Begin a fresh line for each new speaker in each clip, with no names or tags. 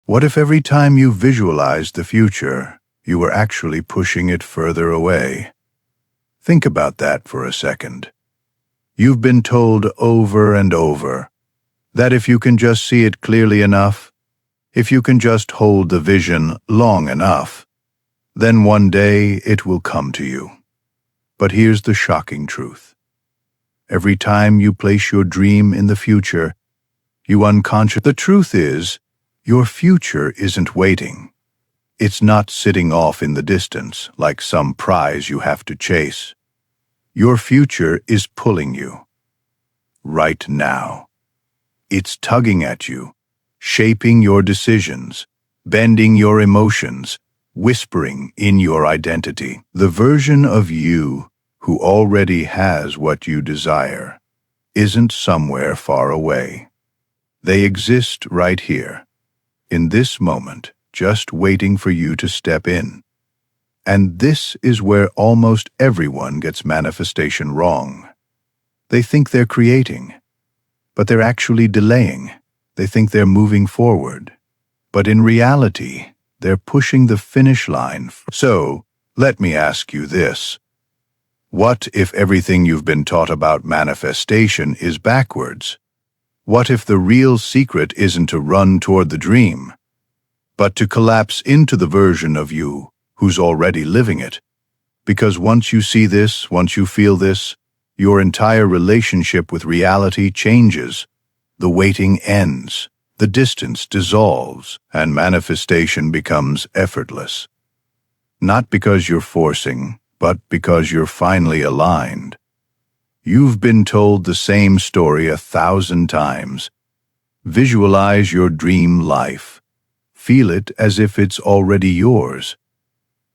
What if every time you visualized the future, you were actually pushing it further away? Think about that for a second. You've been told over and over that if you can just see it clearly enough, if you can just hold the vision long enough, then one day it will come to you. But here's the shocking truth. Every time you place your dream in the future, you unconsciously. The truth is, your future isn't waiting. It's not sitting off in the distance like some prize you have to chase. Your future is pulling you. Right now. It's tugging at you, shaping your decisions, bending your emotions, whispering in your identity. The version of you who already has what you desire isn't somewhere far away. They exist right here, in this moment, just waiting for you to step in. And this is where almost everyone gets manifestation wrong. They think they're creating, but they're actually delaying. They think they're moving forward, but in reality, they're pushing the finish line. So, let me ask you this. What if everything you've been taught about manifestation is backwards? What if the real secret isn't to run toward the dream, but to collapse into the version of you who's already living it? Because once you see this, once you feel this, your entire relationship with reality changes. The waiting ends, the distance dissolves, and manifestation becomes effortless. Not because you're forcing, but because you're finally aligned. You've been told the same story 1,000 times. Visualize your dream life. Feel it as if it's already yours.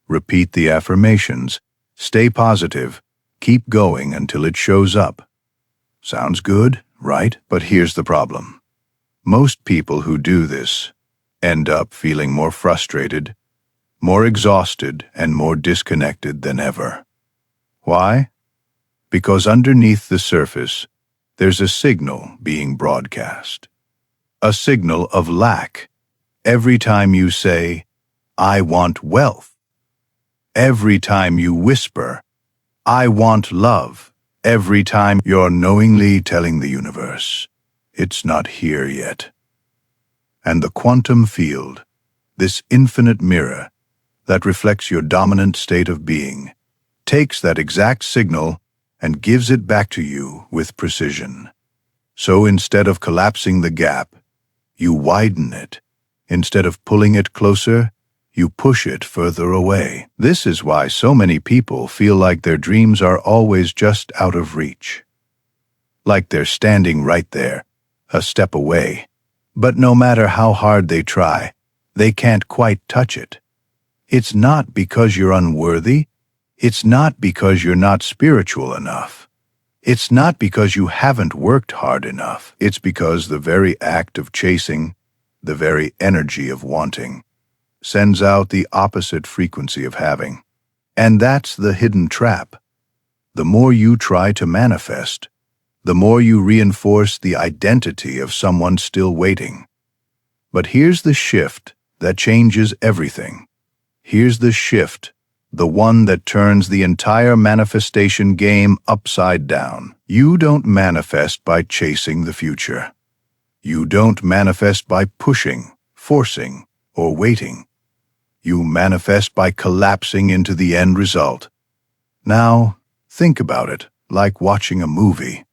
Repeat the affirmations. Stay positive. Keep going until it shows up. Sounds good, right? But here's the problem. Most people who do this end up feeling more frustrated, more exhausted, and more disconnected than ever. Why? Because underneath the surface, there's a signal being broadcast. A signal of lack. Every time you say, "I want wealth." Every time you whisper, "I want love." Every time you're knowingly telling the universe, it's not here yet. And the quantum field, this infinite mirror that reflects your dominant state of being, takes that exact signal and gives it back to you with precision. So instead of collapsing the gap, you widen it. Instead of pulling it closer, you push it further away. This is why so many people feel like their dreams are always just out of reach. Like they're standing right there, a step away. But no matter how hard they try, they can't quite touch it. It's not because you're unworthy. It's not because you're not spiritual enough. It's not because you haven't worked hard enough. It's because the very act of chasing, the very energy of wanting, sends out the opposite frequency of having. And that's the hidden trap. The more you try to manifest, the more you reinforce the identity of someone still waiting. But here's the shift that changes everything. Here's the shift, the one that turns the entire manifestation game upside down. You don't manifest by chasing the future. You don't manifest by pushing, forcing, or waiting. You manifest by collapsing into the end result. Now, think about it like watching a movie.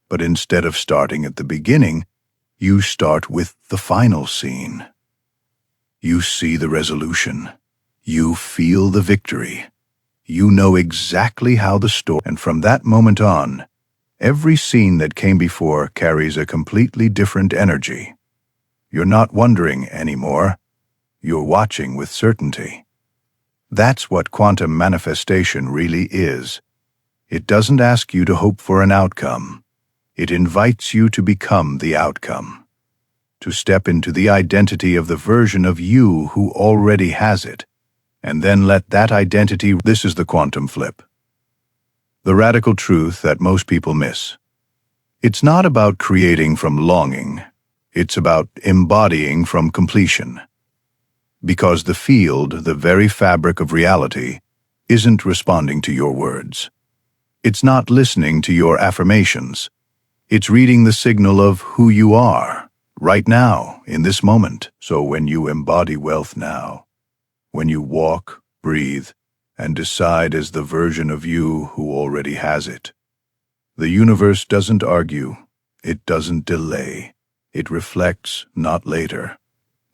But instead of starting at the beginning, you start with the final scene. You see the resolution. You feel the victory. You know exactly how the story, and from that moment on, every scene that came before carries a completely different energy. You're not wondering anymore. You're watching with certainty. That's what quantum manifestation really is. It doesn't ask you to hope for an outcome. It invites you to become the outcome. To step into the identity of the version of you who already has it, and then let that identity. This is the quantum flip. The radical truth that most people miss. It's not about creating from longing. It's about embodying from completion. Because the field, the very fabric of reality, isn't responding to your words. It's not listening to your affirmations. It's reading the signal of who you are, right now, in this moment. So when you embody wealth now, when you walk, breathe, and decide as the version of you who already has it, the universe doesn't argue, it doesn't delay. It reflects, not later,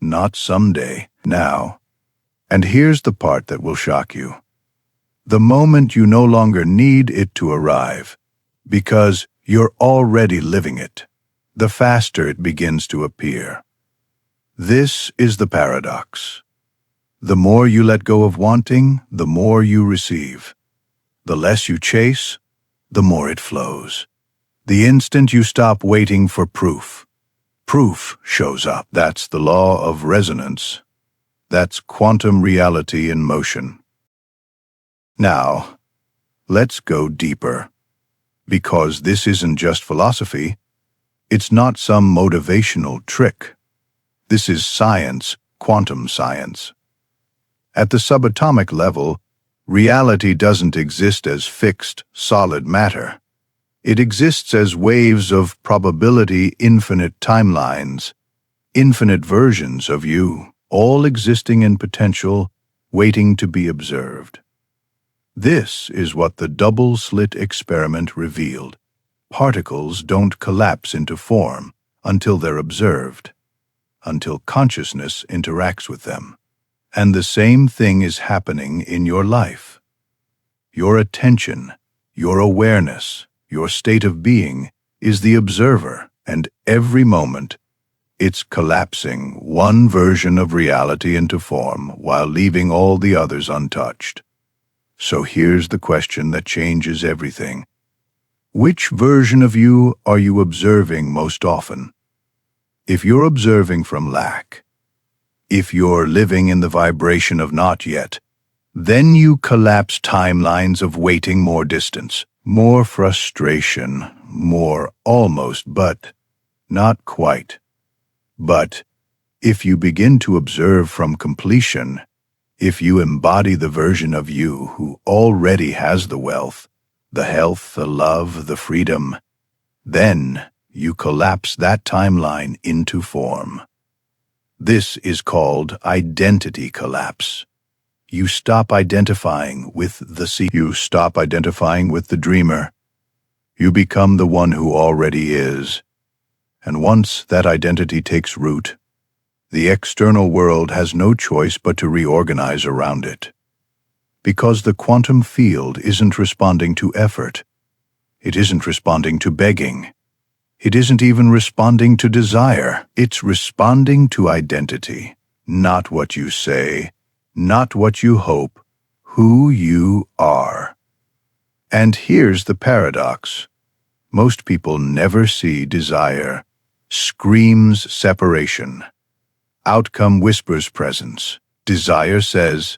not someday, now. And here's the part that will shock you. The moment you no longer need it to arrive, because you're already living it, the faster it begins to appear. This is the paradox. The more you let go of wanting, the more you receive. The less you chase, the more it flows. The instant you stop waiting for proof, proof shows up. That's the law of resonance. That's quantum reality in motion. Now, let's go deeper. Because this isn't just philosophy. It's not some motivational trick. This is science, quantum science. At the subatomic level, reality doesn't exist as fixed, solid matter. It exists as waves of probability, infinite timelines, infinite versions of you, all existing in potential, waiting to be observed. This is what the double-slit experiment revealed. Particles don't collapse into form until they're observed, until consciousness interacts with them. And the same thing is happening in your life. Your attention, your awareness, your state of being is the observer, and every moment, it's collapsing one version of reality into form while leaving all the others untouched. So here's the question that changes everything. Which version of you are you observing most often? If you're observing from lack, if you're living in the vibration of not yet, then you collapse timelines of waiting, more distance, more frustration, more almost, but not quite. But if you begin to observe from completion, if you embody the version of you who already has the wealth, the health, the love, the freedom, then you collapse that timeline into form. This is called identity collapse. You stop identifying with the seeker. You stop identifying with the dreamer. You become the one who already is. And once that identity takes root, the external world has no choice but to reorganize around it. Because the quantum field isn't responding to effort. It isn't responding to begging. It isn't even responding to desire. It's responding to identity. Not what you say, not what you hope, who you are. And here's the paradox. Most people never see desire. Screams separation. Outcome whispers presence. Desire says,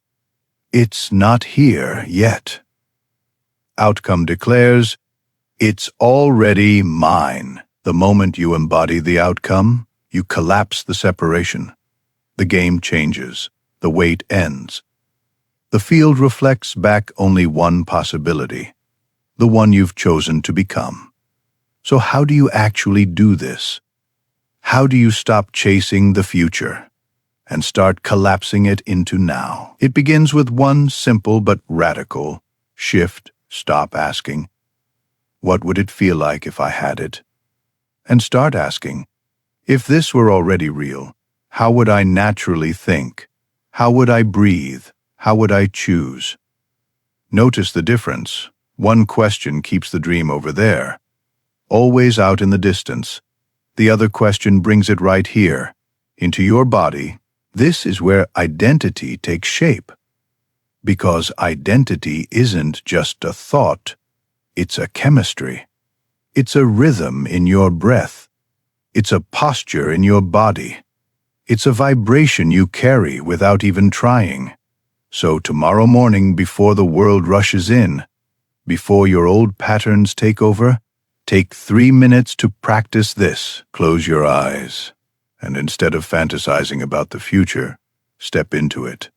"It's not here yet." Outcome declares, "It's already mine." The moment you embody the outcome, you collapse the separation. The game changes. The wait ends. The field reflects back only one possibility, the one you've chosen to become. So how do you actually do this? How do you stop chasing the future and start collapsing it into now? It begins with one simple but radical shift. Stop asking, "What would it feel like if I had it?" And start asking, "If this were already real, how would I naturally think? How would I breathe? How would I choose?" Notice the difference. One question keeps the dream over there, always out in the distance. The other question brings it right here, into your body. This is where identity takes shape. Because identity isn't just a thought, it's a chemistry. It's a rhythm in your breath. It's a posture in your body. It's a vibration you carry without even trying. So tomorrow morning, before the world rushes in, before your old patterns take over, take 3 minutes to practice this. Close your eyes, and instead of fantasizing about the future, Step into it.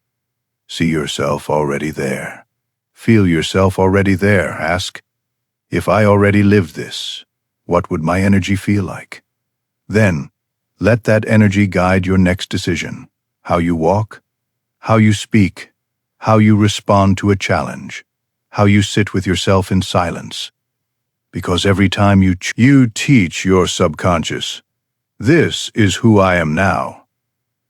See yourself already there. Feel yourself already there. Ask, if I already lived this, what would my energy feel like? Then, let that energy guide your next decision. How you walk, how you speak, how you respond to a challenge, how you sit with yourself in silence. Because every time you teach your subconscious, this is who I am now.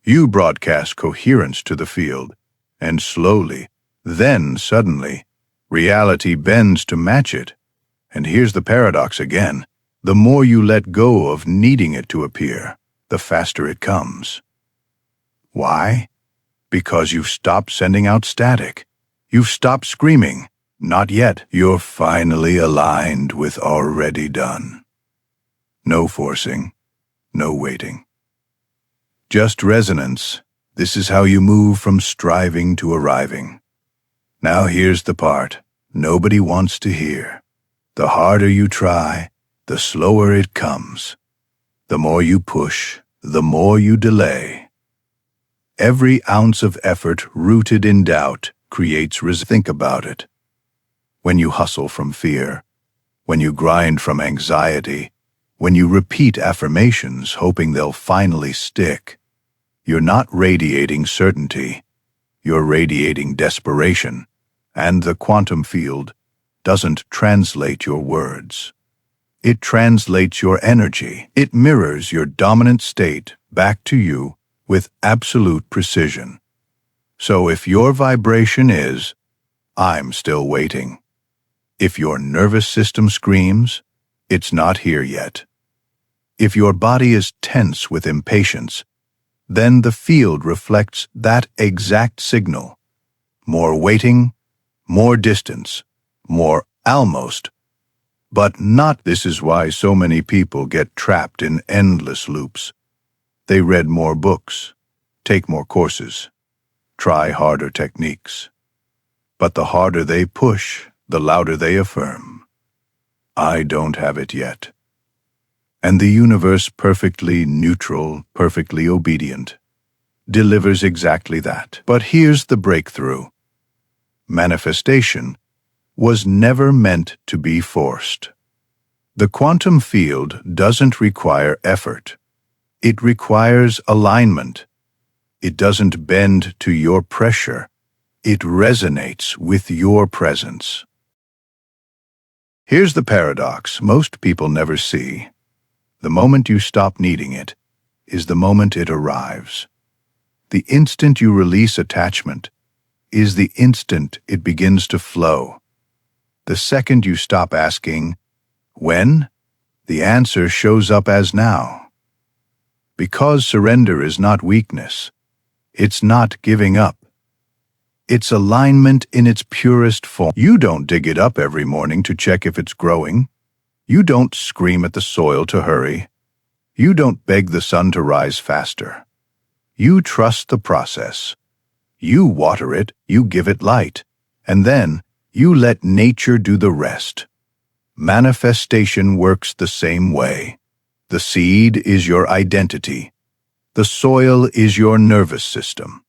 You broadcast coherence to the field, and slowly, then suddenly, reality bends to match it. And here's the paradox again. The more you let go of needing it to appear, the faster it comes. Why? Because you've stopped sending out static. You've stopped screaming. Not yet. You're finally aligned with already done. No forcing, no waiting. Just resonance. This is how you move from striving to arriving. Now here's the part nobody wants to hear. The harder you try, the slower it comes. The more you push, the more you delay. Every ounce of effort rooted in doubt creates resistance. Think about it. When you hustle from fear, when you grind from anxiety, when you repeat affirmations hoping they'll finally stick, you're not radiating certainty, you're radiating desperation, and the quantum field doesn't translate your words. It translates your energy. It mirrors your dominant state back to you with absolute precision. So if your vibration is, I'm still waiting. If your nervous system screams, it's not here yet. If your body is tense with impatience, then the field reflects that exact signal. More waiting, more distance, more almost, but not. This is why so many people get trapped in endless loops. They read more books, take more courses, try harder techniques. But the harder they push, the louder they affirm, I don't have it yet. And the universe, perfectly neutral, perfectly obedient, delivers exactly that. But here's the breakthrough. Manifestation was never meant to be forced. The quantum field doesn't require effort. It requires alignment. It doesn't bend to your pressure. It resonates with your presence. Here's the paradox most people never see. The moment you stop needing it is the moment it arrives. The instant you release attachment is the instant it begins to flow. The second you stop asking, when? The answer shows up as now. Because surrender is not weakness. It's not giving up. It's alignment in its purest form. You don't dig it up every morning to check if it's growing. You don't scream at the soil to hurry. You don't beg the sun to rise faster. You trust the process. You water it, you give it light, and then you let nature do the rest. Manifestation works the same way. The seed is your identity. The soil is your nervous system.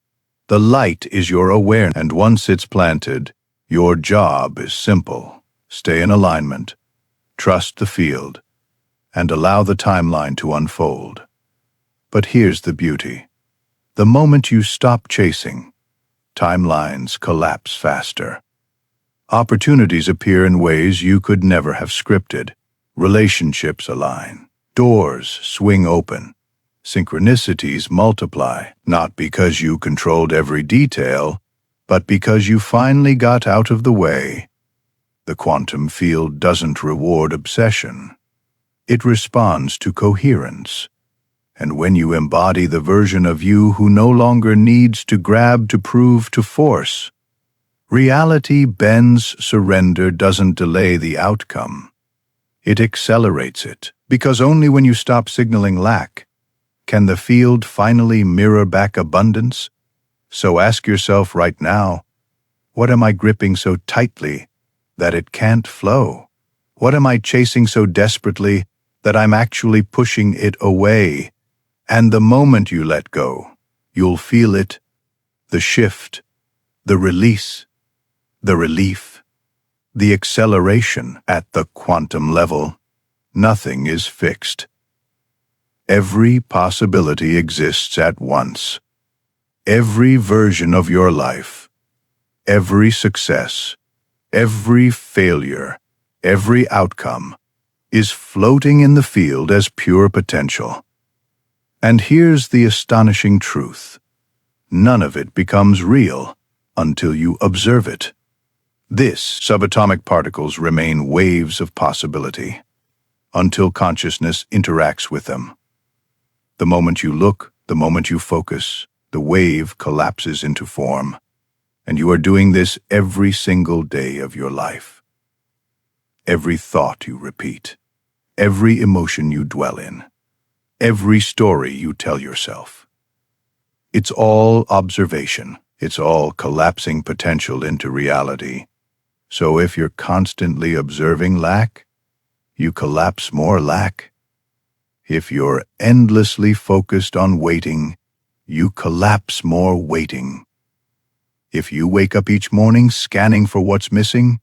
The light is your awareness. And once it's planted, your job is simple. Stay in alignment, trust the field, and allow the timeline to unfold. But here's the beauty. The moment you stop chasing, timelines collapse faster. Opportunities appear in ways you could never have scripted. Relationships align. Doors swing open. Synchronicities multiply, not because you controlled every detail, but because you finally got out of the way. The quantum field doesn't reward obsession. It responds to coherence. And when you embody the version of you who no longer needs to grab to prove to force, reality bends. Surrender doesn't delay the outcome. It accelerates it, because only when you stop signaling lack can the field finally mirror back abundance. So ask yourself right now, what am I gripping so tightly that it can't flow? What am I chasing so desperately that I'm actually pushing it away? And the moment you let go, you'll feel it the shift, the release, the relief, the acceleration at the quantum level. Nothing is fixed. Every possibility exists at once. Every version of your life, every success, every failure, every outcome is floating in the field as pure potential. And here's the astonishing truth. None of it becomes real until you observe it. Subatomic particles remain waves of possibility until consciousness interacts with them. The moment you look, the moment you focus, the wave collapses into form. And you are doing this every single day of your life. Every thought you repeat, every emotion you dwell in, every story you tell yourself. It's all observation. It's all collapsing potential into reality. So if you're constantly observing lack, you collapse more lack. If you're endlessly focused on waiting, you collapse more waiting. If you wake up each morning scanning for what's missing,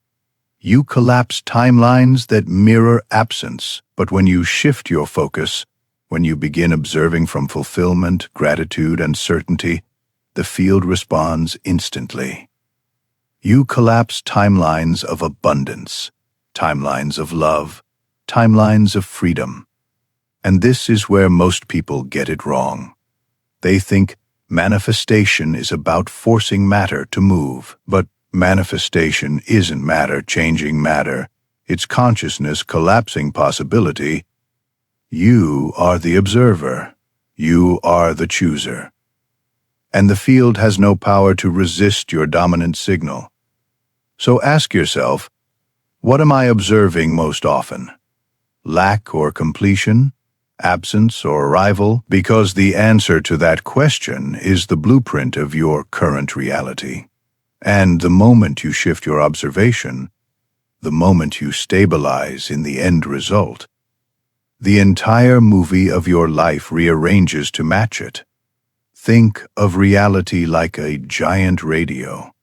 you collapse timelines that mirror absence. But when you shift your focus, when you begin observing from fulfillment, gratitude, and certainty, the field responds instantly. You collapse timelines of abundance, timelines of love, timelines of freedom. And this is where most people get it wrong. They think manifestation is about forcing matter to move, but manifestation isn't matter changing matter. It's consciousness collapsing possibility. You are the observer. You are the chooser. And the field has no power to resist your dominant signal. So ask yourself, what am I observing most often? Lack or completion? Absence or arrival? Because the answer to that question is the blueprint of your current reality. And the moment you shift your observation, the moment you stabilize in the end result, the entire movie of your life rearranges to match it. Think of reality like a giant radio.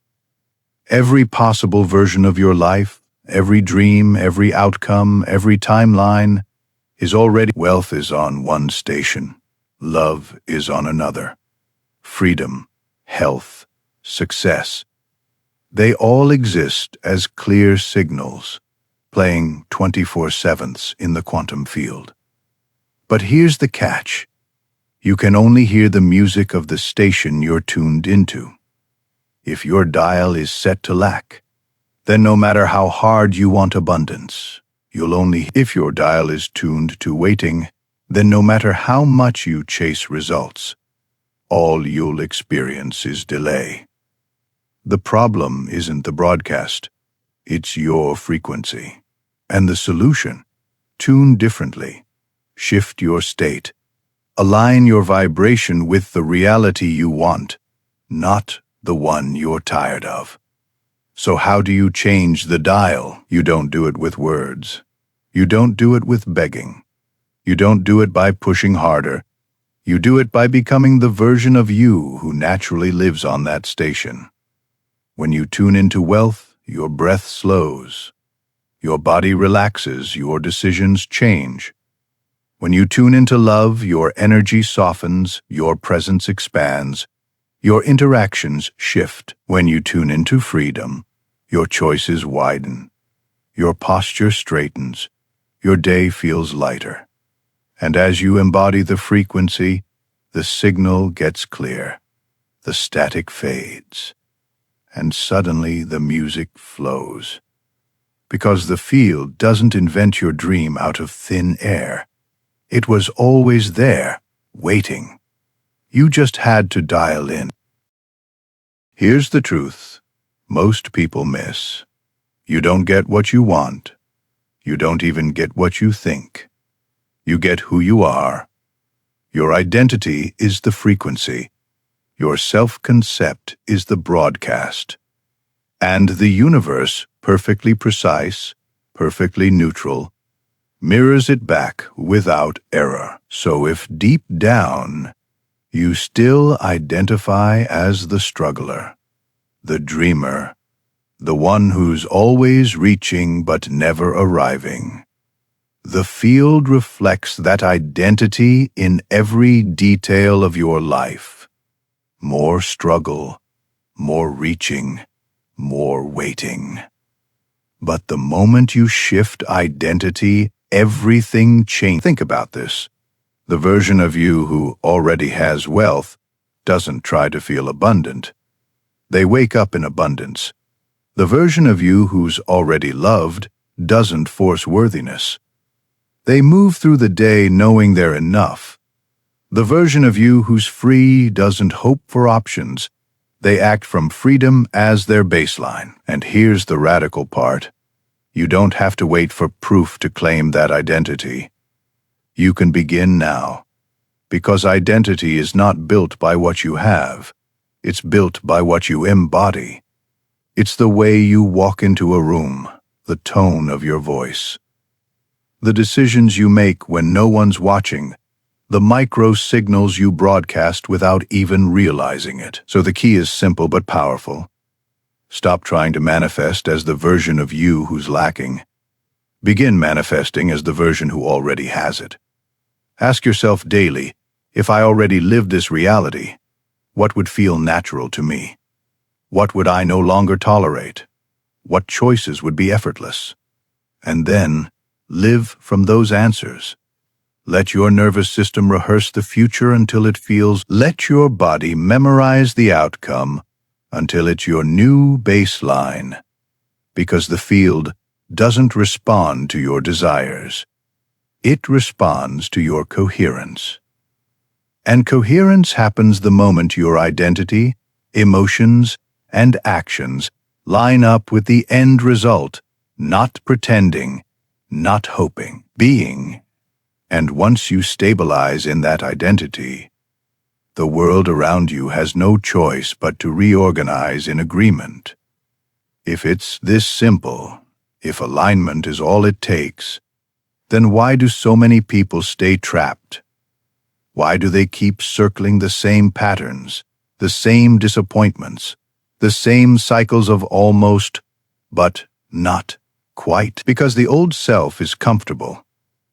Every possible version of your life, every dream, every outcome, every timeline is already. Wealth is on one station. Love is on another. Freedom, health, success. They all exist as clear signals, playing 24/7 in the quantum field. But here's the catch. You can only hear the music of the station you're tuned into. If your dial is set to lack, then no matter how hard you want abundance, you'll only. If your dial is tuned to waiting, then no matter how much you chase results, all you'll experience is delay. The problem isn't the broadcast, it's your frequency. And the solution? Tune differently. Shift your state. Align your vibration with the reality you want, not the one you're tired of. So how do you change the dial? You don't do it with words. You don't do it with begging. You don't do it by pushing harder. You do it by becoming the version of you who naturally lives on that station. When you tune into wealth, your breath slows. Your body relaxes, your decisions change. When you tune into love, your energy softens, your presence expands, your interactions shift. When you tune into freedom, your choices widen, your posture straightens, your day feels lighter. And as you embody the frequency, the signal gets clear, the static fades, and suddenly the music flows. Because the field doesn't invent your dream out of thin air. It was always there, waiting. You just had to dial in. Here's the truth most people miss. You don't get what you want. You don't even get what you think. You get who you are. Your identity is the frequency. Your self-concept is the broadcast. And the universe, perfectly precise, perfectly neutral, mirrors it back without error. So if deep down You still identify as the struggler, the dreamer, the one who's always reaching but never arriving. The field reflects that identity in every detail of your life. More struggle, more reaching, more waiting. But the moment you shift identity, everything changes. Think about this. The version of you who already has wealth doesn't try to feel abundant. They wake up in abundance. The version of you who's already loved doesn't force worthiness. They move through the day knowing they're enough. The version of you who's free doesn't hope for options. They act from freedom as their baseline. And here's the radical part. You don't have to wait for proof to claim that identity. You can begin now. Because identity is not built by what you have. It's built by what you embody. It's the way you walk into a room, the tone of your voice. The decisions you make when no one's watching, the micro signals you broadcast without even realizing it. So the key is simple but powerful. Stop trying to manifest as the version of you who's lacking. Begin manifesting as the version who already has it. Ask yourself daily, if I already lived this reality, what would feel natural to me? What would I no longer tolerate? What choices would be effortless? And then, live from those answers. Let your nervous system rehearse the future until it feels. Let your body memorize the outcome until it's your new baseline. Because the field doesn't respond to your desires. It responds to your coherence. And coherence happens the moment your identity, emotions, and actions line up with the end result, not pretending, not hoping, being. And once you stabilize in that identity, the world around you has no choice but to reorganize in agreement. If it's this simple, if alignment is all it takes, then why do so many people stay trapped? Why do they keep circling the same patterns, the same disappointments, the same cycles of almost, but not quite? Because the old self is comfortable.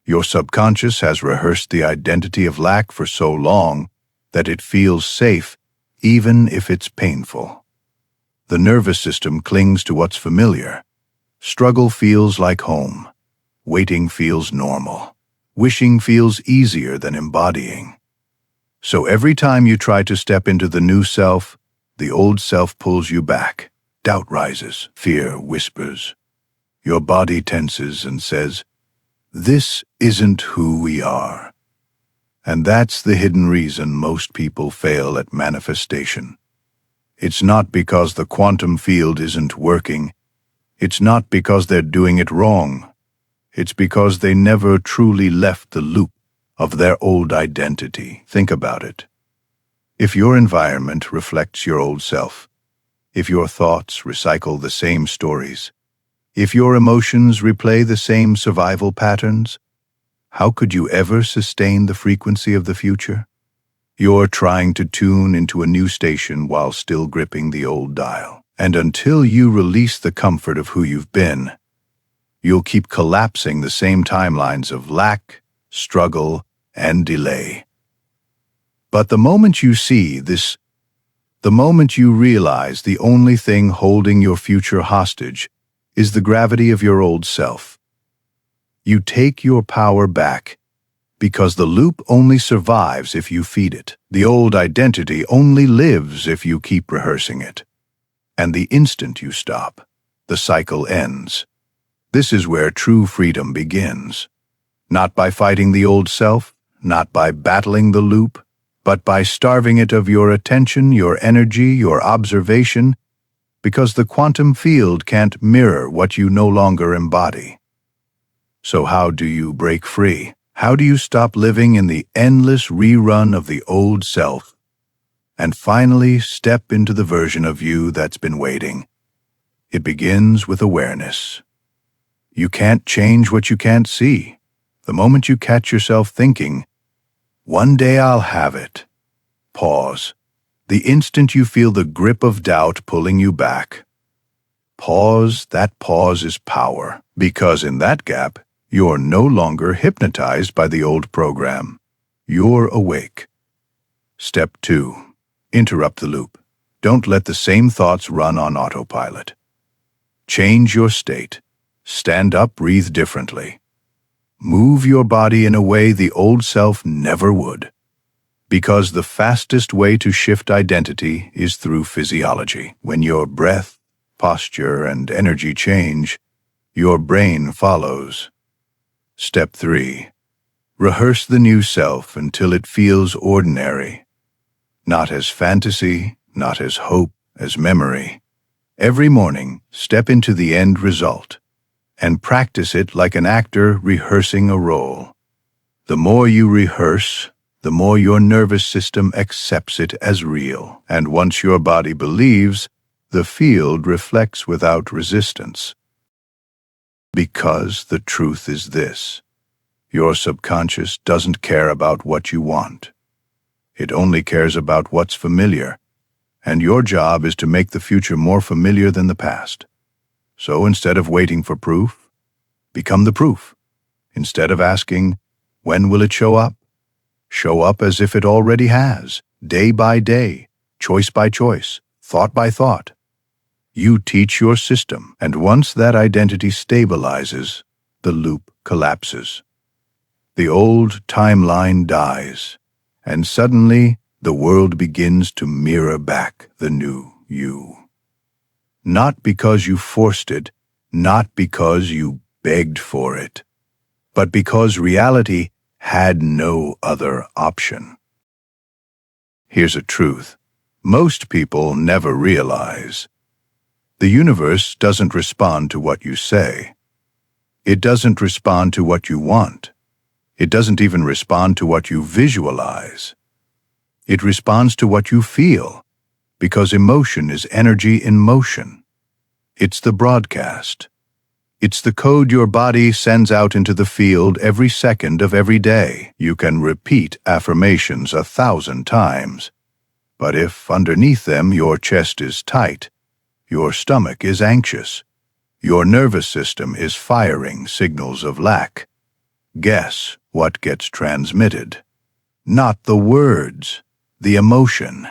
Your subconscious has rehearsed the identity of lack for so long that it feels safe, even if it's painful. The nervous system clings to what's familiar. Struggle feels like home. Waiting feels normal. Wishing feels easier than embodying. So every time you try to step into the new self, the old self pulls you back. Doubt rises, fear whispers. Your body tenses and says, "This isn't who we are." And that's the hidden reason most people fail at manifestation. It's not because the quantum field isn't working. It's not because they're doing it wrong. It's because they never truly left the loop of their old identity. Think about it. If your environment reflects your old self, if your thoughts recycle the same stories, if your emotions replay the same survival patterns, how could you ever sustain the frequency of the future? You're trying to tune into a new station while still gripping the old dial. And until you release the comfort of who you've been, you'll keep collapsing the same timelines of lack, struggle, and delay. But the moment you see this, the moment you realize the only thing holding your future hostage is the gravity of your old self, you take your power back, because the loop only survives if you feed it. The old identity only lives if you keep rehearsing it. And the instant you stop, the cycle ends. This is where true freedom begins. Not by fighting the old self, not by battling the loop, but by starving it of your attention, your energy, your observation, because the quantum field can't mirror what you no longer embody. So how do you break free? How do you stop living in the endless rerun of the old self and finally step into the version of you that's been waiting? It begins with awareness. You can't change what you can't see. The moment you catch yourself thinking, "One day I'll have it," Pause. The instant you feel the grip of doubt pulling you back. Pause, that pause is power, because in that gap, you're no longer hypnotized by the old program. You're awake. Step 2. Interrupt the loop. Don't let the same thoughts run on autopilot. Change your state. Stand up, breathe differently. Move your body in a way the old self never would. Because the fastest way to shift identity is through physiology. When your breath, posture, and energy change, your brain follows. Step 3. Rehearse the new self until it feels ordinary. Not as fantasy, not as hope, as memory. Every morning, step into the end result and practice it like an actor rehearsing a role. The more you rehearse, the more your nervous system accepts it as real. And once your body believes, the field reflects without resistance. Because the truth is this: your subconscious doesn't care about what you want. It only cares about what's familiar, and your job is to make the future more familiar than the past. So instead of waiting for proof, become the proof. Instead of asking, when will it show up? Show up as if it already has, day by day, choice by choice, thought by thought. You teach your system, and once that identity stabilizes, the loop collapses. The old timeline dies, and suddenly the world begins to mirror back the new you. Not because you forced it, not because you begged for it, but because reality had no other option. Here's a truth most people never realize. The universe doesn't respond to what you say. It doesn't respond to what you want. It doesn't even respond to what you visualize. It responds to what you feel, because emotion is energy in motion. It's the broadcast. It's the code your body sends out into the field every second of every day. You can repeat affirmations 1,000 times, but if underneath them your chest is tight, your stomach is anxious, your nervous system is firing signals of lack, guess what gets transmitted? Not the words, the emotion.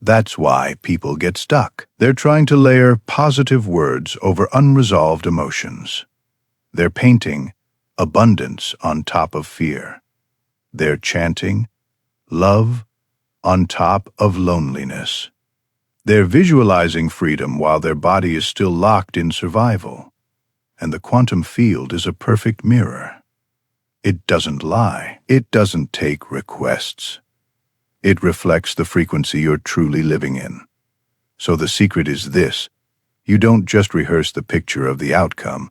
That's why people get stuck. They're trying to layer positive words over unresolved emotions. They're painting abundance on top of fear. They're chanting love on top of loneliness. They're visualizing freedom while their body is still locked in survival. And the quantum field is a perfect mirror. It doesn't lie. It doesn't take requests. It reflects the frequency you're truly living in. So the secret is this: you don't just rehearse the picture of the outcome,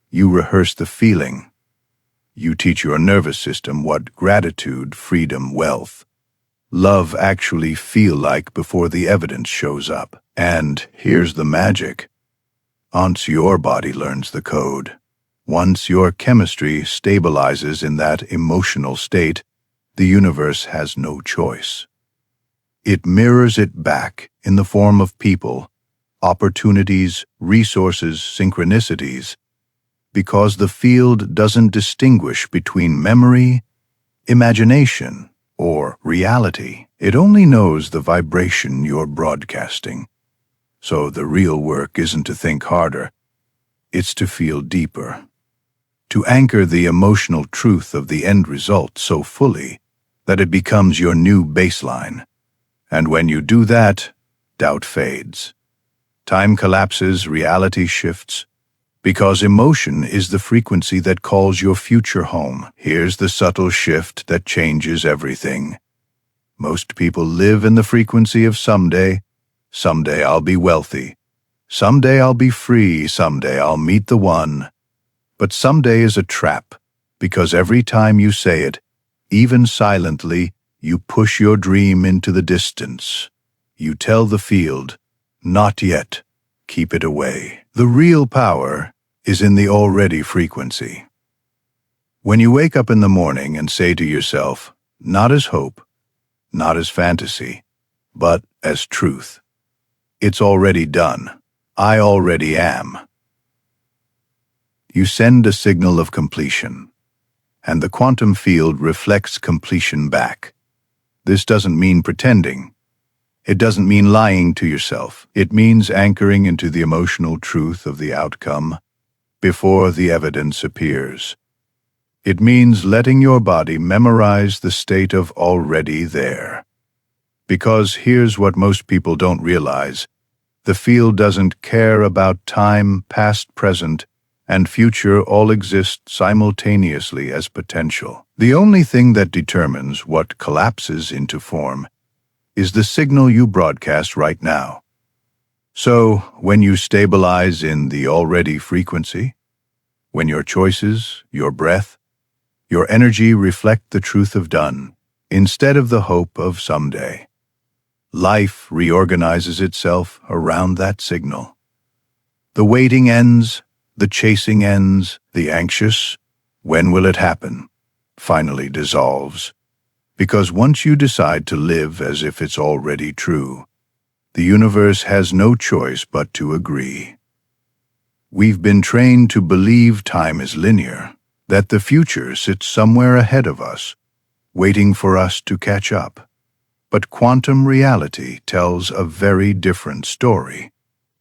you rehearse the feeling. You teach your nervous system what gratitude, freedom, wealth, love actually feel like before the evidence shows up. And here's the magic. Once your body learns the code, once your chemistry stabilizes in that emotional state, the universe has no choice. It mirrors it back in the form of people, opportunities, resources, synchronicities, because the field doesn't distinguish between memory, imagination, or reality. It only knows the vibration you're broadcasting. So the real work isn't to think harder, it's to feel deeper, to anchor the emotional truth of the end result so fully that it becomes your new baseline. And when you do that, doubt fades. Time collapses, reality shifts, because emotion is the frequency that calls your future home. Here's the subtle shift that changes everything. Most people live in the frequency of someday. Someday I'll be wealthy. Someday I'll be free. Someday I'll meet the one. But someday is a trap, because every time you say it, even silently, you push your dream into the distance. You tell the field, not yet, keep it away. The real power is in the already frequency. When you wake up in the morning and say to yourself, not as hope, not as fantasy, but as truth. It's already done. I already am. You send a signal of completion, and the quantum field reflects completion back. This doesn't mean pretending. It doesn't mean lying to yourself. It means anchoring into the emotional truth of the outcome before the evidence appears. It means letting your body memorize the state of already there. Because here's what most people don't realize. The field doesn't care about time, past, present, and future all exist simultaneously as potential. The only thing that determines what collapses into form is the signal you broadcast right now. So, when you stabilize in the already frequency, when your choices, your breath, your energy reflect the truth of done, instead of the hope of someday, life reorganizes itself around that signal. The waiting ends, the chasing ends, the anxious, when will it happen, finally dissolves. Because once you decide to live as if it's already true, the universe has no choice but to agree. We've been trained to believe time is linear, that the future sits somewhere ahead of us, waiting for us to catch up. But quantum reality tells a very different story.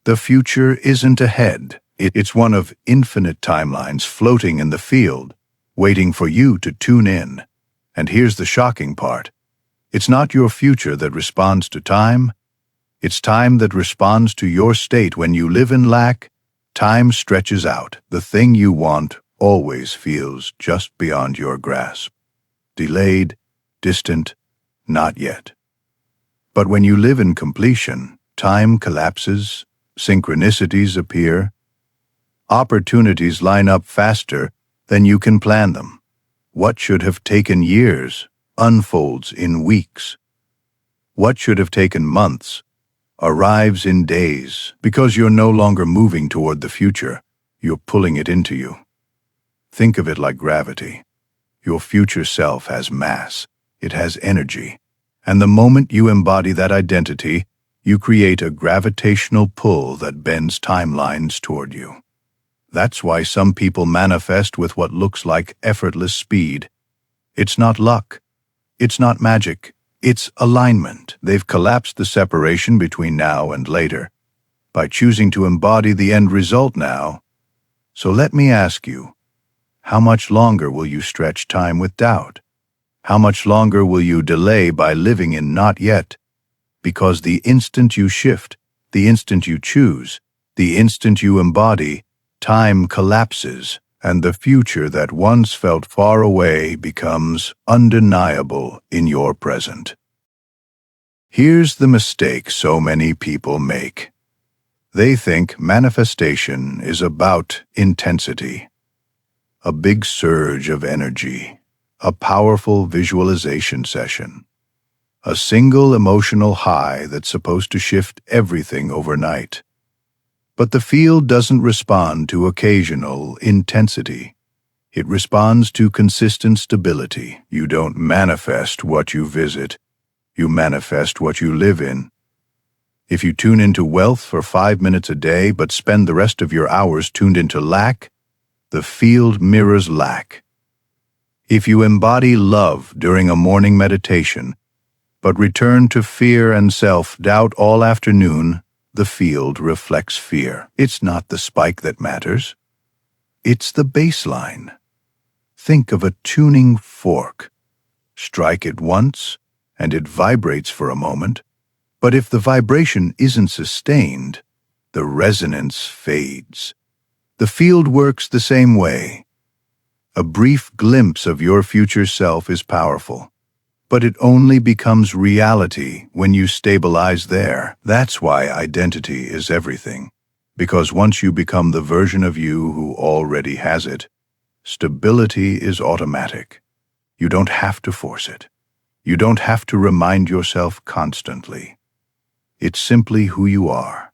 The future isn't ahead. It's one of infinite timelines floating in the field, waiting for you to tune in. And here's the shocking part. It's not your future that responds to time. It's time that responds to your state. When you live in lack, time stretches out. The thing you want always feels just beyond your grasp. Delayed, distant, not yet. But when you live in completion, time collapses, synchronicities appear, opportunities line up faster than you can plan them. What should have taken years unfolds in weeks. What should have taken months arrives in days, because you're no longer moving toward the future, you're pulling it into you. Think of it like gravity. Your future self has mass, it has energy, and the moment you embody that identity, you create a gravitational pull that bends timelines toward you. That's why some people manifest with what looks like effortless speed. It's not luck. It's not magic. It's alignment. They've collapsed the separation between now and later by choosing to embody the end result now. So let me ask you, how much longer will you stretch time with doubt? How much longer will you delay by living in not yet? Because the instant you shift, the instant you choose, the instant you embody, time collapses, and the future that once felt far away becomes undeniable in your present. Here's the mistake so many people make. They think manifestation is about intensity, a big surge of energy, a powerful visualization session, a single emotional high that's supposed to shift everything overnight. But the field doesn't respond to occasional intensity. It responds to consistent stability. You don't manifest what you visit. You manifest what you live in. If you tune into wealth for 5 minutes a day but spend the rest of your hours tuned into lack, the field mirrors lack. If you embody love during a morning meditation but return to fear and self-doubt all afternoon, the field reflects fear. It's not the spike that matters. It's the baseline. Think of a tuning fork. Strike it once, and it vibrates for a moment. But if the vibration isn't sustained, the resonance fades. The field works the same way. A brief glimpse of your future self is powerful. But it only becomes reality when you stabilize there. That's why identity is everything. Because once you become the version of you who already has it, stability is automatic. You don't have to force it. You don't have to remind yourself constantly. It's simply who you are.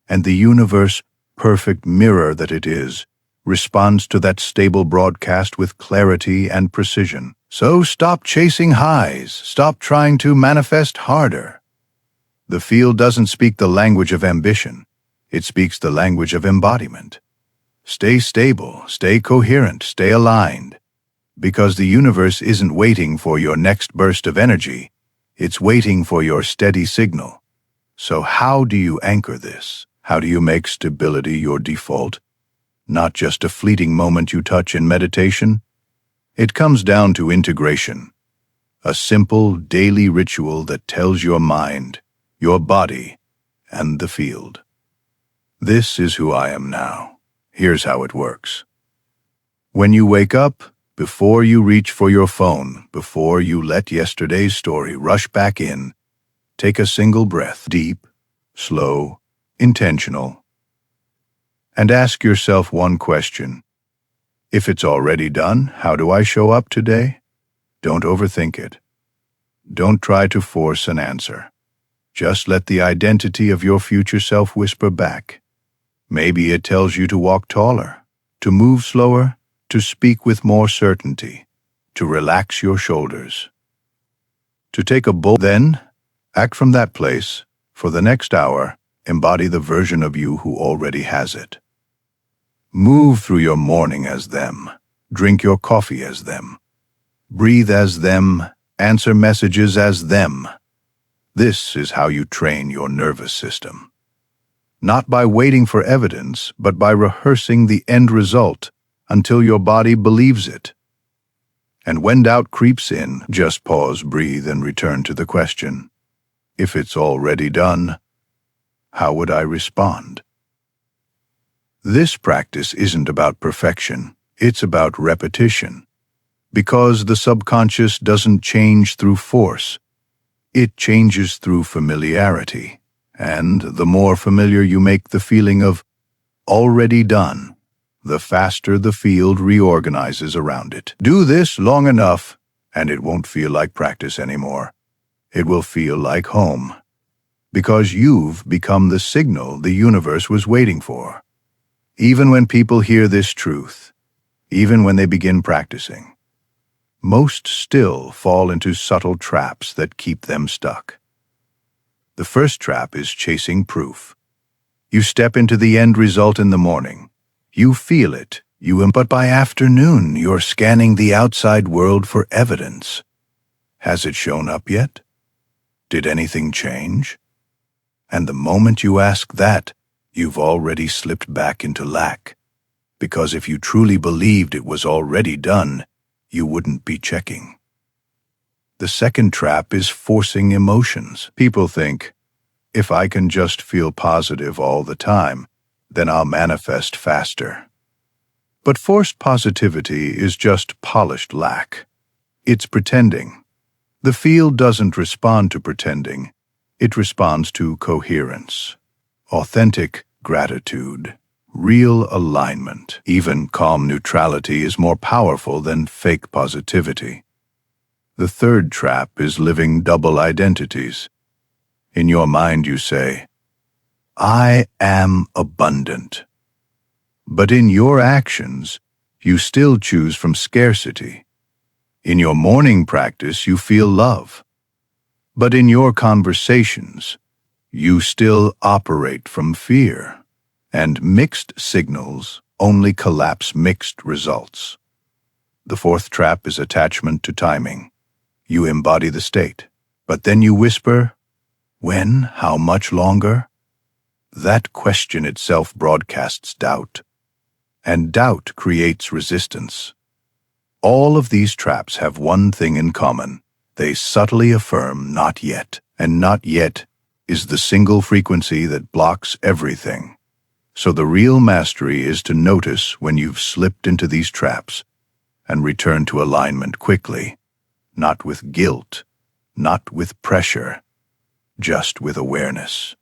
And the universe, perfect mirror that it is, responds to that stable broadcast with clarity and precision. So stop chasing highs. Stop trying to manifest harder. The field doesn't speak the language of ambition. It speaks the language of embodiment. Stay stable, stay coherent, stay aligned. Because the universe isn't waiting for your next burst of energy. It's waiting for your steady signal. So how do you anchor this? How do you make stability your default? Not just a fleeting moment you touch in meditation? It comes down to integration. A simple daily ritual that tells your mind, your body, and the field. This is who I am now. Here's how it works. When you wake up, before you reach for your phone, before you let yesterday's story rush back in, take a single breath, deep, slow, intentional, and ask yourself one question. If it's already done, how do I show up today? Don't overthink it. Don't try to force an answer. Just let the identity of your future self whisper back. Maybe it tells you to walk taller, to move slower, to speak with more certainty, to relax your shoulders. To take a bold, then, act from that place. For the next hour, embody the version of you who already has it. Move through your morning as them. Drink your coffee as them. Breathe as them. Answer messages as them. This is how you train your nervous system. Not by waiting for evidence, but by rehearsing the end result until your body believes it. And when doubt creeps in, just pause, breathe, and return to the question. If it's already done, how would I respond? This practice isn't about perfection, it's about repetition. Because the subconscious doesn't change through force, it changes through familiarity. And the more familiar you make the feeling of already done, the faster the field reorganizes around it. Do this long enough, and it won't feel like practice anymore. It will feel like home. Because you've become the signal the universe was waiting for. Even when people hear this truth, even when they begin practicing, most still fall into subtle traps that keep them stuck. The first trap is chasing proof. You step into the end result in the morning. You feel it, but by afternoon you're scanning the outside world for evidence. Has it shown up yet? Did anything change? And the moment you ask that, you've already slipped back into lack. Because if you truly believed it was already done, you wouldn't be checking. The second trap is forcing emotions. People think, if I can just feel positive all the time, then I'll manifest faster. But forced positivity is just polished lack. It's pretending. The field doesn't respond to pretending. It responds to coherence, authentic gratitude, real alignment. Even calm neutrality is more powerful than fake positivity. The third trap is living double identities. In your mind you say, I am abundant. But in your actions, you still choose from scarcity. In your morning practice, you feel love. But in your conversations, you still operate from fear. And mixed signals only collapse mixed results. The fourth trap is attachment to timing. You embody the state, but then you whisper, when, how much longer? That question itself broadcasts doubt, and doubt creates resistance. All of these traps have one thing in common. They subtly affirm not yet, and not yet is the single frequency that blocks everything. So the real mastery is to notice when you've slipped into these traps and return to alignment quickly, not with guilt, not with pressure, just with awareness.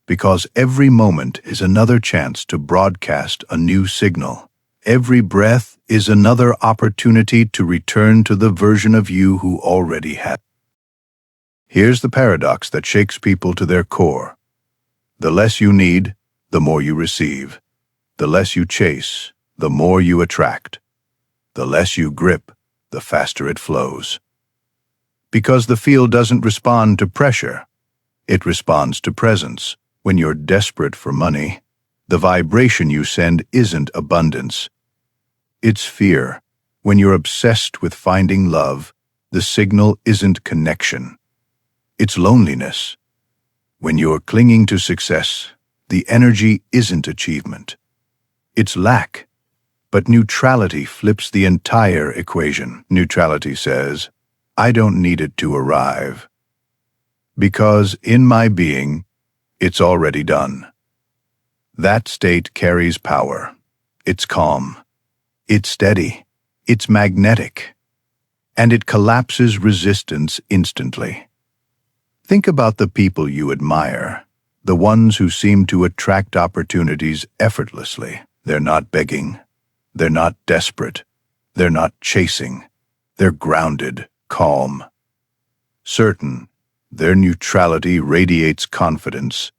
Because every moment is another chance to broadcast a new signal. Every breath is another opportunity to return to the version of you who already had. Here's the paradox that shakes people to their core. The less you need, the more you receive. The less you chase, the more you attract. The less you grip, the faster it flows. Because the field doesn't respond to pressure, it responds to presence. When you're desperate for money, the vibration you send isn't abundance. It's fear. When you're obsessed with finding love, the signal isn't connection. It's loneliness. When you're clinging to success, the energy isn't achievement. It's lack. But neutrality flips the entire equation. Neutrality says, I don't need it to arrive. Because in my being, it's already done. That state carries power. It's calm. It's steady. It's magnetic. And it collapses resistance instantly. Think about the people you admire, the ones who seem to attract opportunities effortlessly. They're not begging. They're not desperate. They're not chasing. They're grounded, calm, certain. Their neutrality radiates confidence,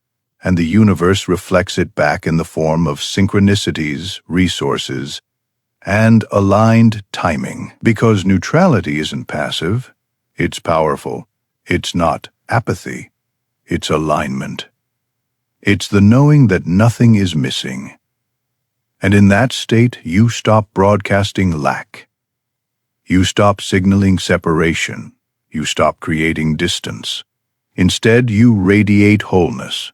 and the universe reflects it back in the form of synchronicities, resources, and aligned timing. Because neutrality isn't passive, it's powerful. It's not apathy. It's alignment. It's the knowing that nothing is missing. And in that state, you stop broadcasting lack. You stop signaling separation. You stop creating distance. Instead, you radiate wholeness.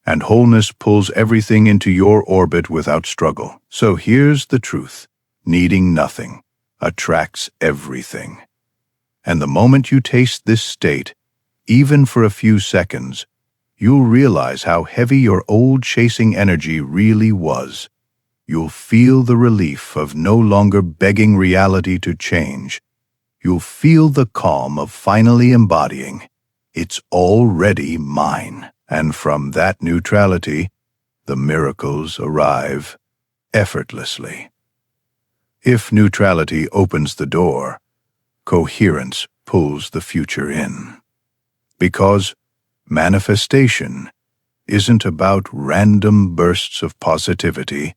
And wholeness pulls everything into your orbit without struggle. So here's the truth. Needing nothing attracts everything. And the moment you taste this state, even for a few seconds, you'll realize how heavy your old chasing energy really was. You'll feel the relief of no longer begging reality to change. You'll feel the calm of finally embodying, it's already mine. And from that neutrality, the miracles arrive effortlessly. If neutrality opens the door, coherence pulls the future in. Because manifestation isn't about random bursts of positivity.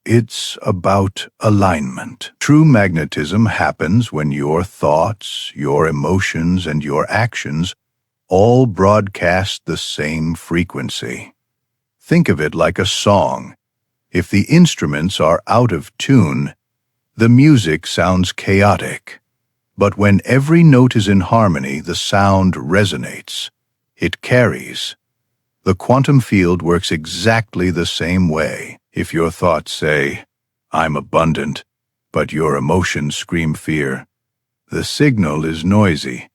It's about alignment. True magnetism happens when your thoughts, your emotions, and your actions all broadcast the same frequency. Think of it like a song. If the instruments are out of tune, the music sounds chaotic. But when every note is in harmony, the sound resonates. It carries. The quantum field works exactly the same way. If your thoughts say, I'm abundant, but your emotions scream fear, the signal is noisy.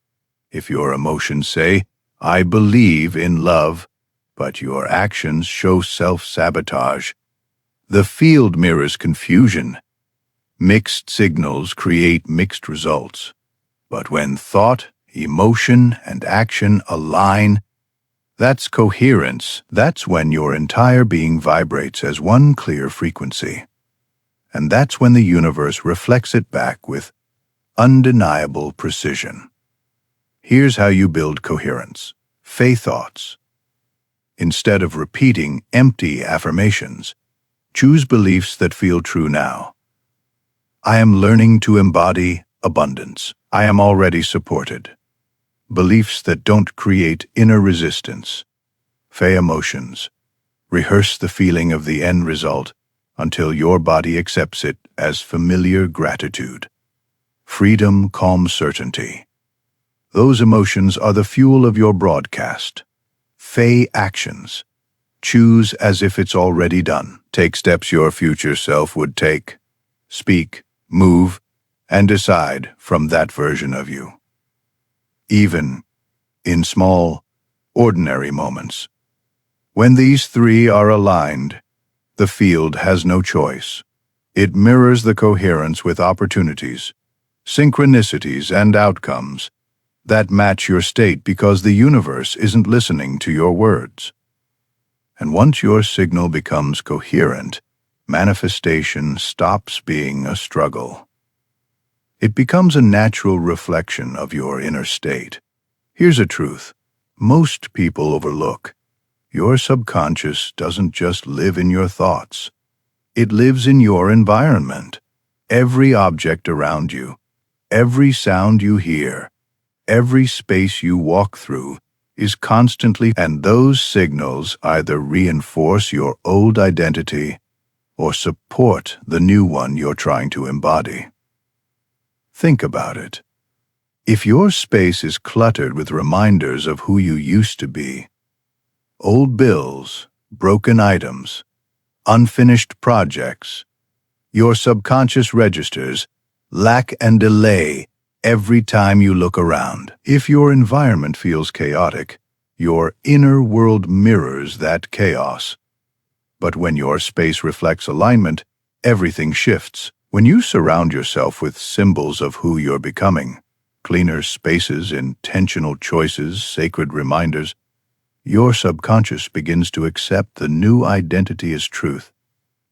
If your emotions say, I believe in love, but your actions show self-sabotage, the field mirrors confusion. Mixed signals create mixed results. But when thought, emotion, and action align, that's coherence. That's when your entire being vibrates as one clear frequency. And that's when the universe reflects it back with undeniable precision. Here's how you build coherence. Faith thoughts. Instead of repeating empty affirmations, choose beliefs that feel true now. I am learning to embody abundance. I am already supported. Beliefs that don't create inner resistance. Fey emotions. Rehearse the feeling of the end result until your body accepts it as familiar gratitude. Freedom, calm certainty. Those emotions are the fuel of your broadcast. Fey actions. Choose as if it's already done. Take steps your future self would take. Speak, move, and decide from that version of you. Even in small, ordinary moments. When these three are aligned, the field has no choice. It mirrors the coherence with opportunities, synchronicities, and outcomes that match your state because the universe isn't listening to your words. And once your signal becomes coherent, manifestation stops being a struggle. It becomes a natural reflection of your inner state. Here's a truth most people overlook. Your subconscious doesn't just live in your thoughts. It lives in your environment. Every object around you, every sound you hear, every space you walk through is constantly, and those signals either reinforce your old identity or support the new one you're trying to embody. Think about it. If your space is cluttered with reminders of who you used to be, old bills, broken items, unfinished projects, your subconscious registers lack and delay every time you look around. If your environment feels chaotic, your inner world mirrors that chaos. But when your space reflects alignment, everything shifts. When you surround yourself with symbols of who you're becoming, cleaner spaces, intentional choices, sacred reminders, your subconscious begins to accept the new identity as truth.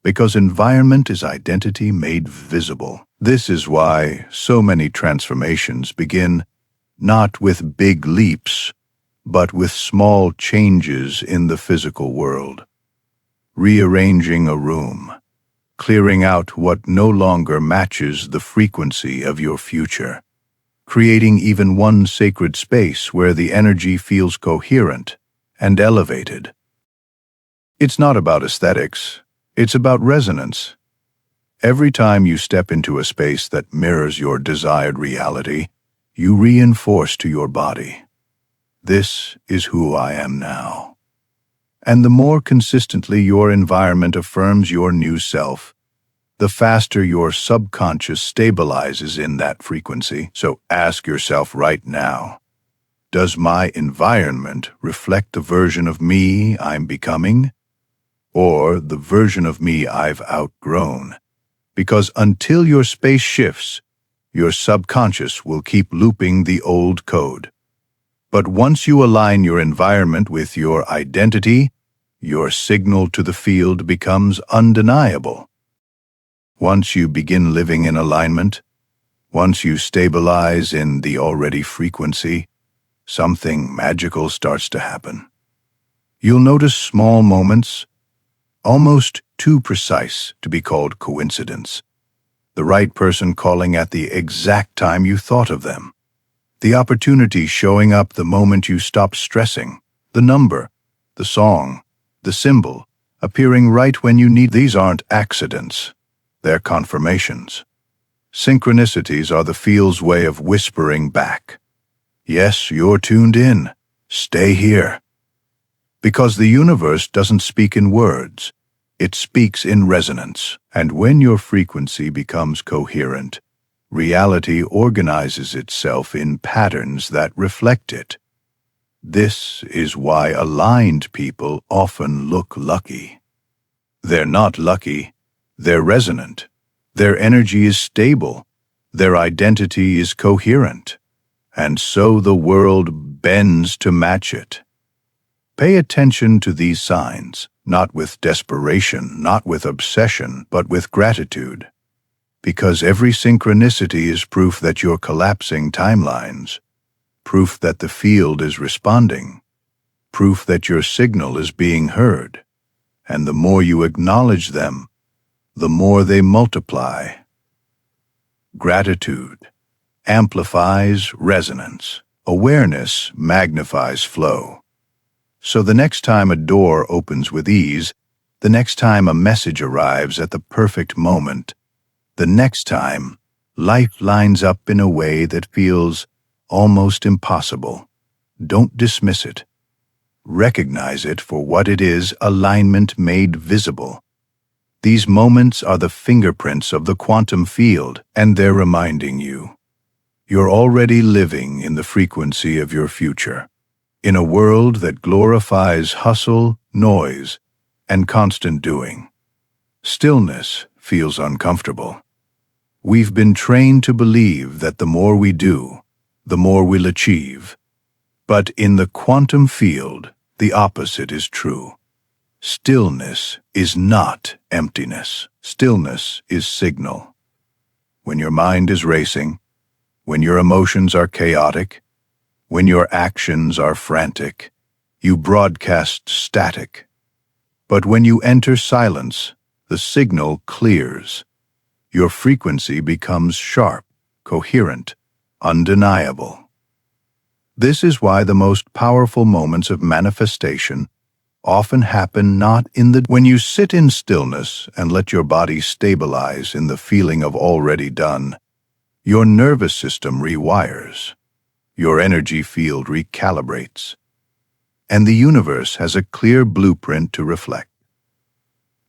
Because environment is identity made visible. This is why so many transformations begin not with big leaps, but with small changes in the physical world. Rearranging a room, clearing out what no longer matches the frequency of your future, creating even one sacred space where the energy feels coherent and elevated. It's not about aesthetics. It's about resonance. Every time you step into a space that mirrors your desired reality, you reinforce to your body, this is who I am now. And the more consistently your environment affirms your new self, the faster your subconscious stabilizes in that frequency. So ask yourself right now, does my environment reflect the version of me I'm becoming? Or the version of me I've outgrown? Because until your space shifts, your subconscious will keep looping the old code. But once you align your environment with your identity, your signal to the field becomes undeniable. Once you begin living in alignment, once you stabilize in the already frequency, something magical starts to happen. You'll notice small moments, almost too precise to be called coincidence. The right person calling at the exact time you thought of them. The opportunity showing up the moment you stop stressing. The number, the song, the symbol, appearing right when you need. These aren't accidents. They're confirmations. Synchronicities are the field's way of whispering back. Yes, you're tuned in. Stay here. Because the universe doesn't speak in words, it speaks in resonance. And when your frequency becomes coherent, reality organizes itself in patterns that reflect it. This is why aligned people often look lucky. They're not lucky, they're resonant. Their energy is stable, their identity is coherent, and so the world bends to match it. Pay attention to these signs, not with desperation, not with obsession, but with gratitude. Because every synchronicity is proof that you're collapsing timelines, proof that the field is responding, proof that your signal is being heard. And the more you acknowledge them, the more they multiply. Gratitude amplifies resonance. Awareness magnifies flow. So the next time a door opens with ease, the next time a message arrives at the perfect moment, the next time life lines up in a way that feels almost impossible, don't dismiss it. Recognize it for what it is: alignment made visible. These moments are the fingerprints of the quantum field, and they're reminding you, you're already living in the frequency of your future. In a world that glorifies hustle, noise, and constant doing, stillness feels uncomfortable. We've been trained to believe that the more we do, the more we'll achieve. But in the quantum field, the opposite is true. Stillness is not emptiness. Stillness is signal. When your mind is racing, when your emotions are chaotic, when your actions are frantic, you broadcast static. But when you enter silence, the signal clears. Your frequency becomes sharp, coherent, undeniable. This is why the most powerful moments of manifestation often happen not in the when you sit in stillness and let your body stabilize in the feeling of already done. Your nervous system rewires, your energy field recalibrates, and the universe has a clear blueprint to reflect.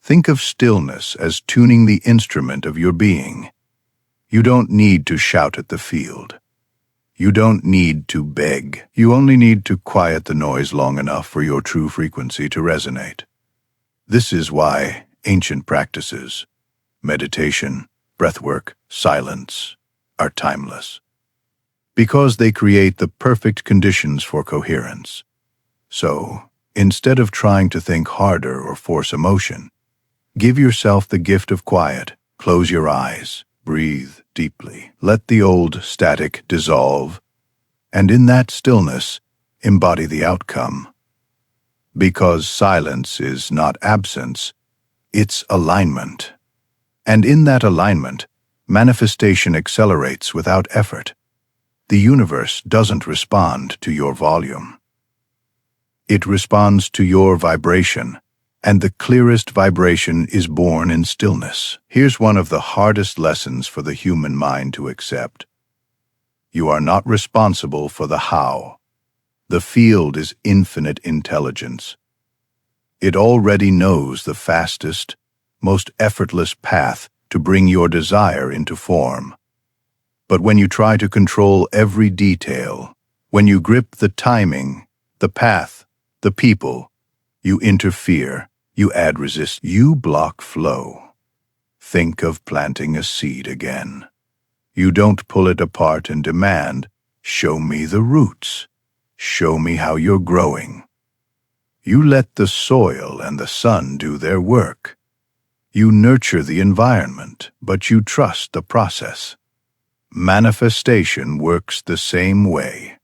Think of stillness as tuning the instrument of your being. You don't need to shout at the field. You don't need to beg. You only need to quiet the noise long enough for your true frequency to resonate. This is why ancient practices, meditation, breathwork, silence, are timeless. Because they create the perfect conditions for coherence. So, instead of trying to think harder or force emotion, give yourself the gift of quiet. Close your eyes, breathe deeply, let the old static dissolve, and in that stillness, embody the outcome. Because silence is not absence, it's alignment. And in that alignment, manifestation accelerates without effort. The universe doesn't respond to your volume. It responds to your vibration, and the clearest vibration is born in stillness. Here's one of the hardest lessons for the human mind to accept. You are not responsible for the how. The field is infinite intelligence. It already knows the fastest, most effortless path to bring your desire into form. But when you try to control every detail, when you grip the timing, the path, the people, you interfere, you add resistance, you block flow. Think of planting a seed again. You don't pull it apart and demand, "Show me the roots. Show me how you're growing." You let the soil and the sun do their work. You nurture the environment, but you trust the process. Manifestation works the same way.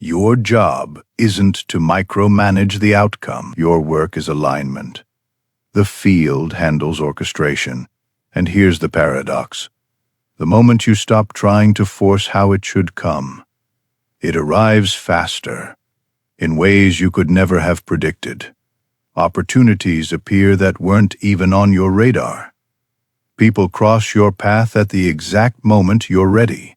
Your job isn't to micromanage the outcome. Your work is alignment. The field handles orchestration. And here's the paradox. The moment you stop trying to force how it should come, it arrives faster, in ways you could never have predicted. Opportunities appear that weren't even on your radar. People cross your path at the exact moment you're ready.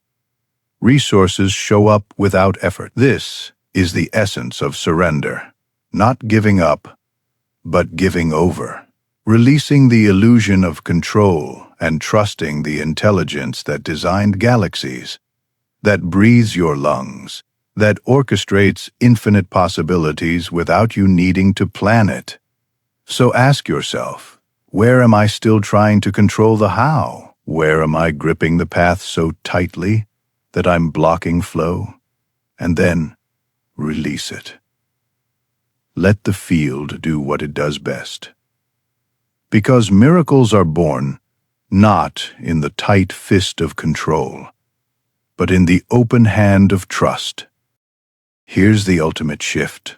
Resources show up without effort. This is the essence of surrender. Not giving up, but giving over. Releasing the illusion of control and trusting the intelligence that designed galaxies, that breathes your lungs, that orchestrates infinite possibilities without you needing to plan it. So ask yourself, where am I still trying to control the how? Where am I gripping the path so tightly that I'm blocking flow? And then release it. Let the field do what it does best. Because miracles are born not in the tight fist of control, but in the open hand of trust. Here's the ultimate shift.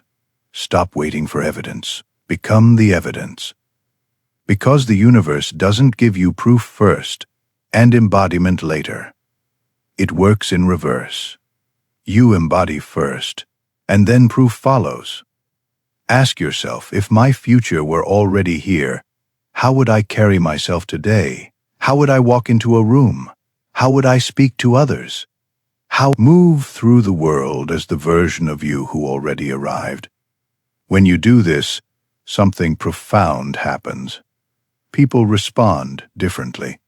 Stop waiting for evidence. Become the evidence. Because the universe doesn't give you proof first and embodiment later. It works in reverse. You embody first, and then proof follows. Ask yourself, if my future were already here, how would I carry myself today? How would I walk into a room? How would I speak to others? How move through the world as the version of you who already arrived? When you do this, something profound happens. People respond differently.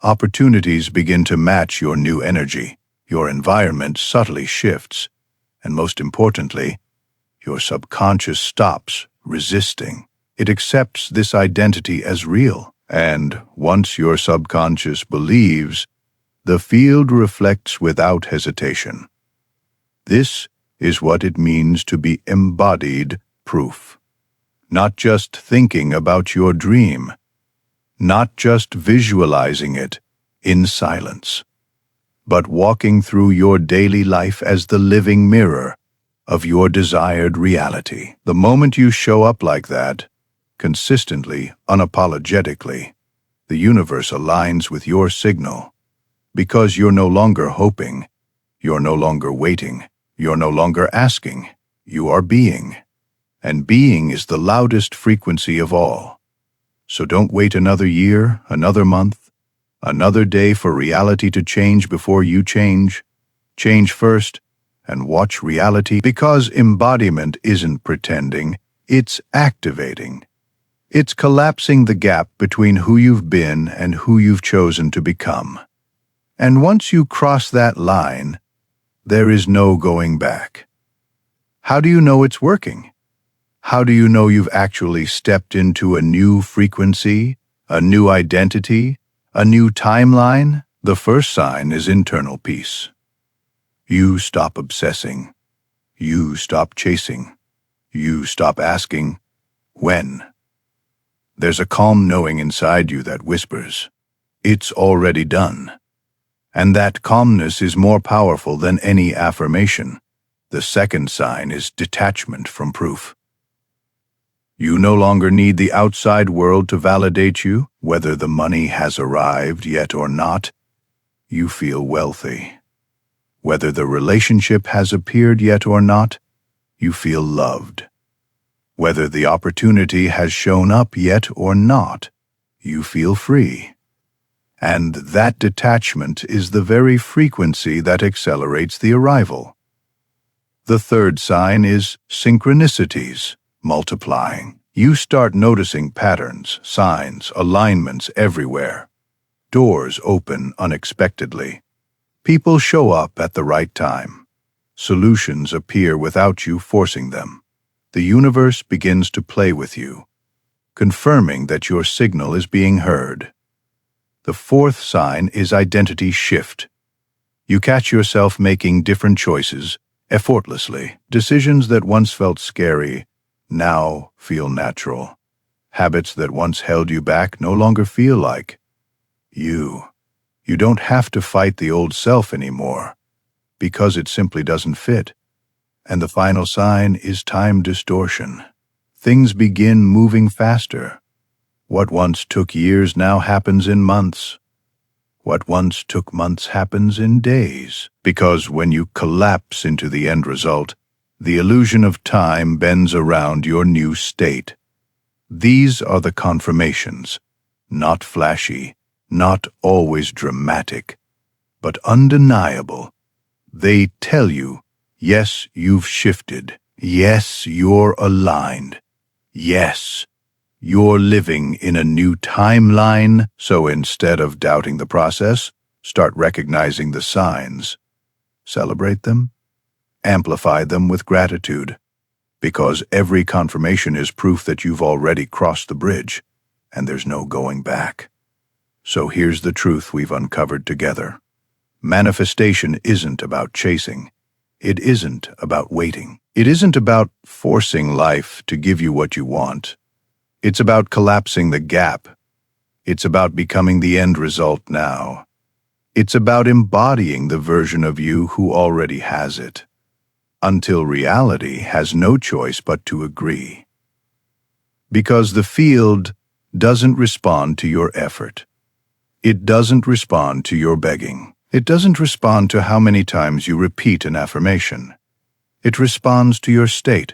Opportunities begin to match your new energy. Your environment subtly shifts. And most importantly, your subconscious stops resisting. It accepts this identity as real. And once your subconscious believes, the field reflects without hesitation. This is what it means to be embodied proof. Not just thinking about your dream, not just visualizing it in silence, but walking through your daily life as the living mirror of your desired reality. The moment you show up like that, consistently, unapologetically, the universe aligns with your signal. Because you're no longer hoping, you're no longer waiting, you're no longer asking, you are being. And being is the loudest frequency of all. So don't wait another year, another month, another day for reality to change before you change. Change first and watch reality, because embodiment isn't pretending, it's activating. It's collapsing the gap between who you've been and who you've chosen to become. And once you cross that line, there is no going back. How do you know it's working? How do you know you've actually stepped into a new frequency, a new identity, a new timeline? The first sign is internal peace. You stop obsessing. You stop chasing. You stop asking, when? There's a calm knowing inside you that whispers, it's already done. And that calmness is more powerful than any affirmation. The second sign is detachment from proof. You no longer need the outside world to validate you, whether the money has arrived yet or not. You feel wealthy. Whether the relationship has appeared yet or not, you feel loved. Whether the opportunity has shown up yet or not, you feel free. And that detachment is the very frequency that accelerates the arrival. The third sign is synchronicities multiplying. You start noticing patterns, signs, alignments everywhere. Doors open unexpectedly. People show up at the right time. Solutions appear without you forcing them. The universe begins to play with you, confirming that your signal is being heard. The fourth sign is identity shift. You catch yourself making different choices, effortlessly. Decisions that once felt scary now feel natural. Habits that once held you back no longer feel like you. You don't have to fight the old self anymore, because it simply doesn't fit. And the final sign is time distortion. Things begin moving faster. What once took years now happens in months. What once took months happens in days. Because when you collapse into the end result, the illusion of time bends around your new state. These are the confirmations, not flashy, not always dramatic, but undeniable. They tell you, yes, you've shifted. Yes, you're aligned. Yes, you're living in a new timeline. So instead of doubting the process, start recognizing the signs. Celebrate them. Amplify them with gratitude. Because every confirmation is proof that you've already crossed the bridge, and there's no going back. So here's the truth we've uncovered together. Manifestation isn't about chasing. It isn't about waiting. It isn't about forcing life to give you what you want. It's about collapsing the gap. It's about becoming the end result now. It's about embodying the version of you who already has it, until reality has no choice but to agree. Because the field doesn't respond to your effort. It doesn't respond to your begging. It doesn't respond to how many times you repeat an affirmation. It responds to your state.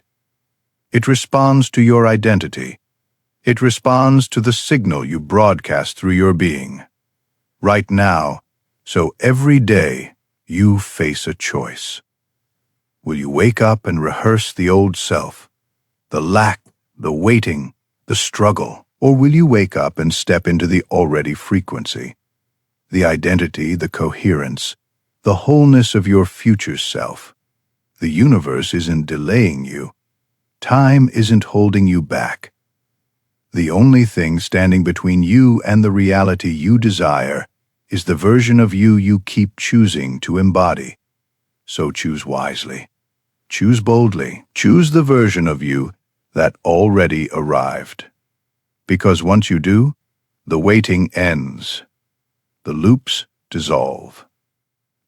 It responds to your identity. It responds to the signal you broadcast through your being. Right now, so every day, you face a choice. Will you wake up and rehearse the old self, the lack, the waiting, the struggle? Or will you wake up and step into the already frequency, the identity, the coherence, the wholeness of your future self? The universe isn't delaying you. Time isn't holding you back. The only thing standing between you and the reality you desire is the version of you you keep choosing to embody. So choose wisely. Choose boldly. Choose the version of you that already arrived. Because once you do, the waiting ends. The loops dissolve.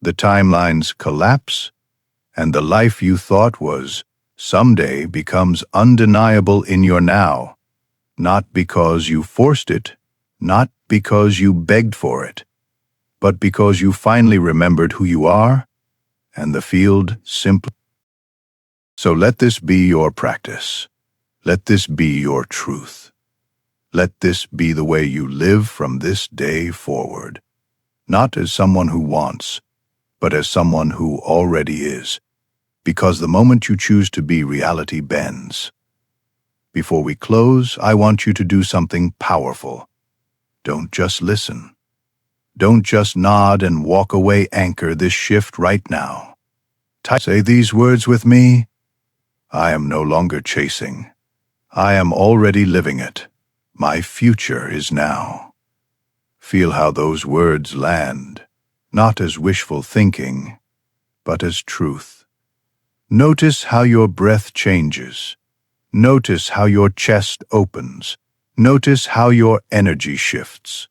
The timelines collapse, and the life you thought was someday becomes undeniable in your now. not because you forced it, not because you begged for it, but because you finally remembered who you are, and the field simply. So let this be your practice. Let this be your truth. Let this be the way you live from this day forward, not as someone who wants, but as someone who already is, because the moment you choose to be, reality bends. Before we close, I want you to do something powerful. Don't just listen. Don't just nod and walk away. Anchor this shift right now. Say these words with me. I am no longer chasing. I am already living it. My future is now. Feel how those words land, not as wishful thinking, but as truth. Notice how your breath changes. Notice how your chest opens. Notice how your energy shifts.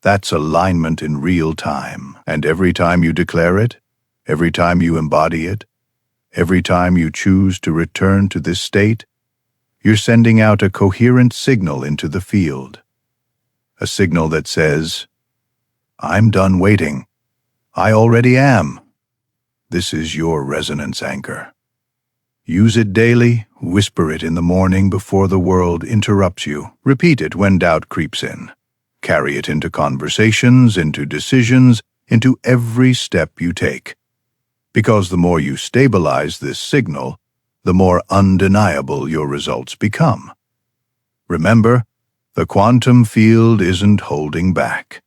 That's alignment in real time. And every time you declare it, every time you embody it, every time you choose to return to this state, you're sending out a coherent signal into the field. A signal that says, I'm done waiting. I already am. This is your resonance anchor. Use it daily, whisper it in the morning before the world interrupts you. Repeat it when doubt creeps in. Carry it into conversations, into decisions, into every step you take. Because the more you stabilize this signal, the more undeniable your results become. Remember, the quantum field isn't holding back.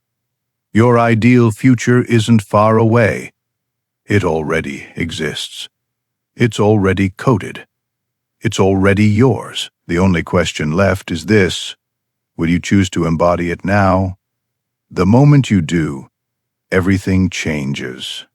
Your ideal future isn't far away. It already exists. It's already coded. It's already yours. The only question left is this: will you choose to embody it now? The moment you do, everything changes.